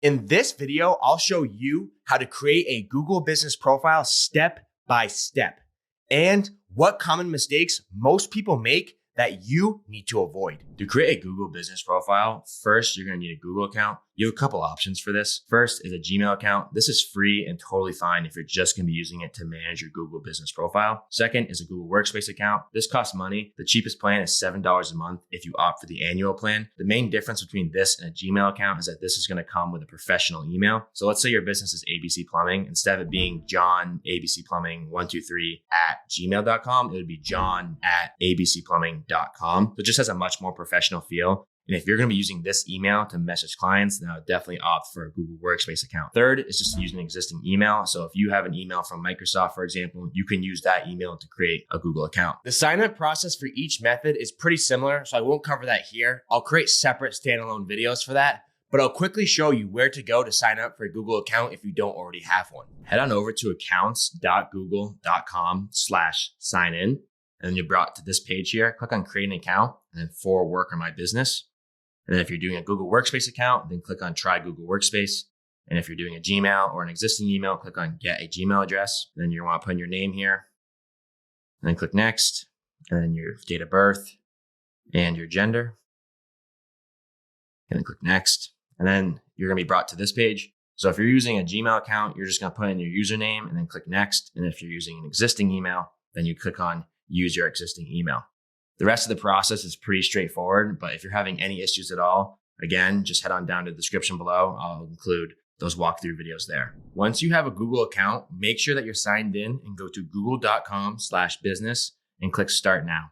In this video, I'll show you how to create a Google business profile step by step and what common mistakes most people make that you need to avoid. To create a Google business profile, first, you're going to need a Google account. You have a couple options for this. First is a Gmail account. This is free and totally fine if you're just going to be using it to manage your Google business profile. Second is a Google Workspace account. This costs money. The cheapest plan is $7 a month if you opt for the annual plan. The main difference between this and a Gmail account is that this is going to come with a professional email. So let's say your business is ABC Plumbing. Instead of it being John ABC Plumbing 123 at gmail.com, it would be John at abcplumbing.com. So it just has a much more professional feel. And if you're going to be using this email to message clients, then I would definitely opt for a Google Workspace account. Third is just to use an existing email. So if you have an email from Microsoft, for example, you can use that email to create a Google account. The sign-up process for each method is pretty similar, so I won't cover that here. I'll create separate standalone videos for that, but I'll quickly show you where to go to sign up for a Google account if you don't already have one. Head on over to accounts.google.com/sign-in. And then you're brought to this page here. Click on create an account and then for work or my business. And then if you're doing a Google Workspace account, then click on try Google Workspace. And if you're doing a Gmail or an existing email, click on get a Gmail address. Then you want to put in your name here. And then click next. And then your date of birth and your gender. And then click next. And then you're going to be brought to this page. So if you're using a Gmail account, you're just going to put in your username and then click next. And if you're using an existing email, then you click on use your existing email. The rest of the process is pretty straightforward, but if you're having any issues at all, again, just head on down to the description below. I'll include those walkthrough videos there. Once you have a Google account, make sure that you're signed in and go to google.com/business and click start now.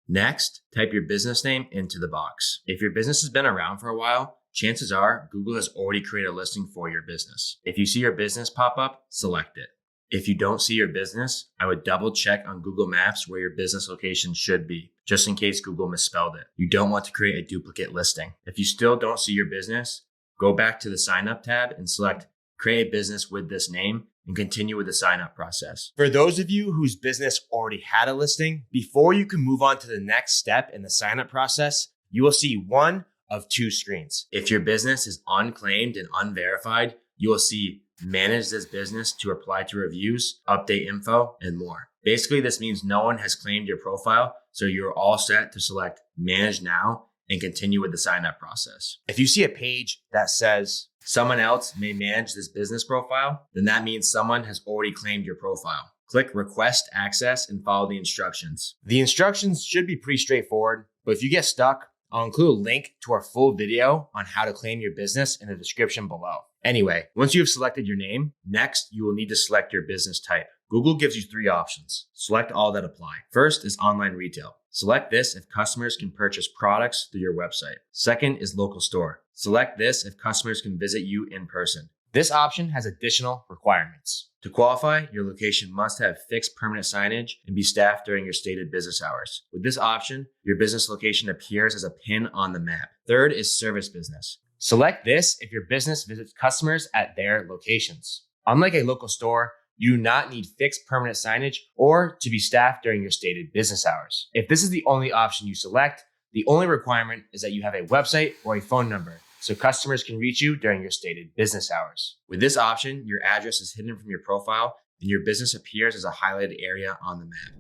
Next, type your business name into the box. If your business has been around for a while, chances are Google has already created a listing for your business. If you see your business pop up, select it. If you don't see your business, I would double check on Google Maps where your business location should be, just in case Google misspelled it. You don't want to create a duplicate listing. If you still don't see your business, go back to the sign up tab and select create a business with this name and continue with the sign up process. For those of you whose business already had a listing, before you can move on to the next step in the sign up process, you will see one of two screens. If your business is unclaimed and unverified, you will see manage this business to reply to reviews, update info, and more. Basically, this means no one has claimed your profile, so you're all set to select manage now and continue with the sign up process. If you see a page that says someone else may manage this business profile, then that means someone has already claimed your profile. Click request access and follow the instructions. The instructions should be pretty straightforward, but if you get stuck, I'll include a link to our full video on how to claim your business in the description below. Anyway, once you have selected your name, next you will need to select your business type. Google gives you three options. Select all that apply. First is online retail. Select this if customers can purchase products through your website. Second is local store. Select this if customers can visit you in person. This option has additional requirements. To qualify, your location must have fixed permanent signage and be staffed during your stated business hours. With this option, your business location appears as a pin on the map. Third is service business. Select this if your business visits customers at their locations. Unlike a local store, you do not need fixed permanent signage or to be staffed during your stated business hours. If this is the only option you select, the only requirement is that you have a website or a phone number so customers can reach you during your stated business hours. With this option, your address is hidden from your profile and your business appears as a highlighted area on the map.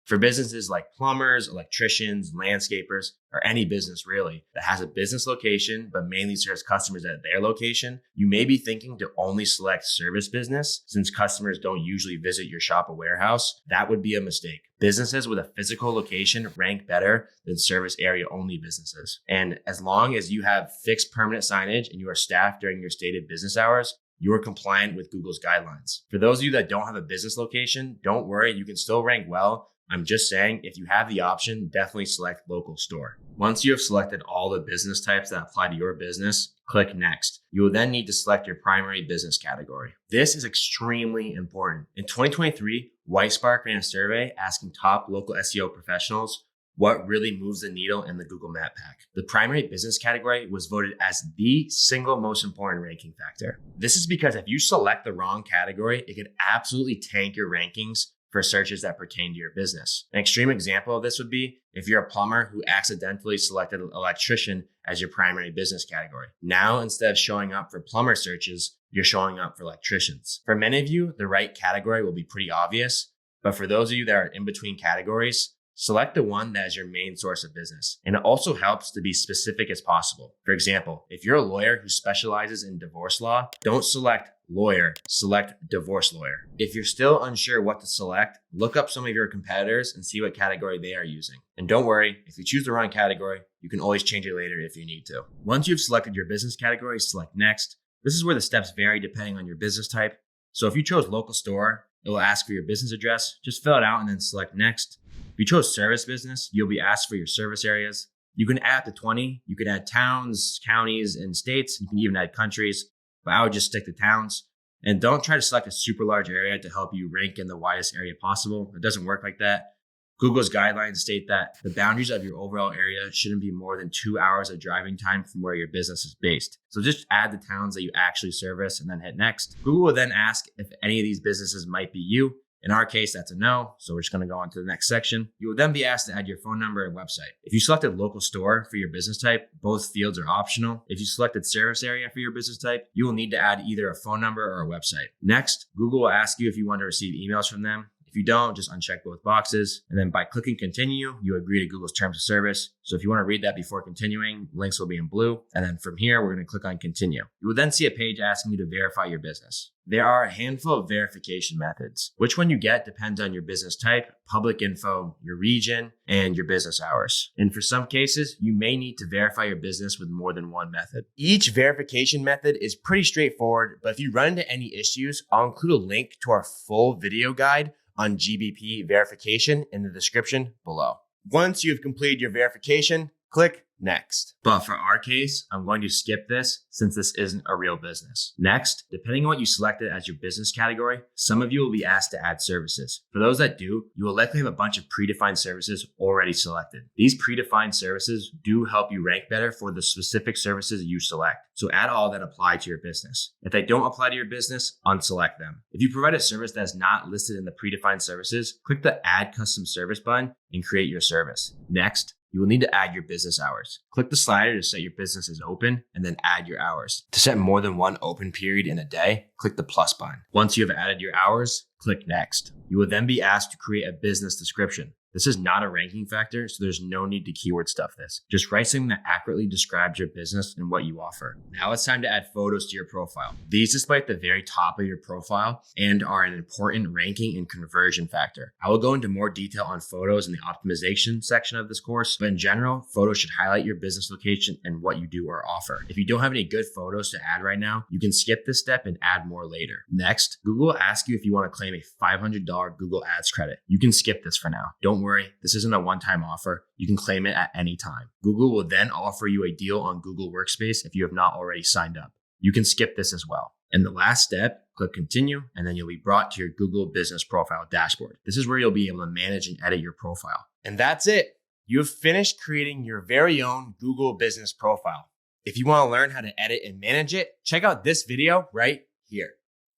For businesses like plumbers, electricians, landscapers, or any business really that has a business location but mainly serves customers at their location, you may be thinking to only select service business since customers don't usually visit your shop or warehouse. That would be a mistake. Businesses with a physical location rank better than service area only businesses. And as long as you have fixed permanent signage and you are staffed during your stated business hours, you are compliant with Google's guidelines. For those of you that don't have a business location, don't worry, you can still rank well. I'm just saying, if you have the option, definitely select local store. Once you have selected all the business types that apply to your business, click next. You will then need to select your primary business category. This is extremely important. In 2023, Whitespark ran a survey asking top local SEO professionals what really moves the needle in the Google Map Pack. The primary business category was voted as the single most important ranking factor. This is because if you select the wrong category, it could absolutely tank your rankings for searches that pertain to your business. An extreme example of this would be if you're a plumber who accidentally selected electrician as your primary business category. Now, instead of showing up for plumber searches, you're showing up for electricians. For many of you, the right category will be pretty obvious, but for those of you that are in between categories, select the one that is your main source of business. And it also helps to be specific as possible. For example, if you're a lawyer who specializes in divorce law, don't select lawyer, select divorce lawyer. If you're still unsure what to select, look up some of your competitors and see what category they are using. And don't worry, if you choose the wrong category, you can always change it later if you need to. Once you've selected your business category, select next. This is where the steps vary depending on your business type. So if you chose local store, it will ask for your business address. Just fill it out and then select next. If you chose service business, you'll be asked for your service areas. You can add to 20. You can add towns, counties, and states. You can even add countries, but I would just stick to towns. And don't try to select a super large area to help you rank in the widest area possible. It doesn't work like that. Google's guidelines state that the boundaries of your overall area shouldn't be more than 2 hours of driving time from where your business is based. So just add the towns that you actually service and then hit next. Google will then ask if any of these businesses might be you. In our case, that's a no. So we're just going to go on to the next section. You will then be asked to add your phone number and website. If you selected local store for your business type, both fields are optional. If you selected service area for your business type, you will need to add either a phone number or a website. Next, Google will ask you if you want to receive emails from them. If you don't, just uncheck both boxes. And then by clicking continue, you agree to Google's terms of service. So if you want to read that before continuing, links will be in blue. And then from here, we're going to click on continue. You will then see a page asking you to verify your business. There are a handful of verification methods. Which one you get depends on your business type, public info, your region, and your business hours. And for some cases, you may need to verify your business with more than one method. Each verification method is pretty straightforward, but if you run into any issues, I'll include a link to our full video guide on GBP verification in the description below. Once you've completed your verification, click next. But for our case, I'm going to skip this since this isn't a real business. Next, depending on what you selected as your business category, some of you will be asked to add services. For those that do, you will likely have a bunch of predefined services already selected. These predefined services do help you rank better for the specific services you select. So add all that apply to your business. If they don't apply to your business, unselect them. If you provide a service that is not listed in the predefined services, click the Add Custom Service button and create your service. Next, you will need to add your business hours. Click the slider to set your business is open and then add your hours. To set more than one open period in a day, click the plus button. Once you have added your hours, click next. You will then be asked to create a business description. This is not a ranking factor, so there's no need to keyword stuff this. Just write something that accurately describes your business and what you offer. Now it's time to add photos to your profile. These display at the very top of your profile and are an important ranking and conversion factor. I will go into more detail on photos in the optimization section of this course, but in general, photos should highlight your business location and what you do or offer. If you don't have any good photos to add right now, you can skip this step and add more later. Next, Google will ask you if you want to claim a $500 Google Ads credit. You can skip this for now. Don't worry, this isn't a one-time offer. You can claim it at any time. Google will then offer you a deal on Google Workspace if you have not already signed up. You can skip this as well. And the last step, click continue, and then you'll be brought to your Google Business Profile dashboard. This is where you'll be able to manage and edit your profile. And that's it. You have finished creating your very own Google Business Profile. If you want to learn how to edit and manage it, check out this video right here.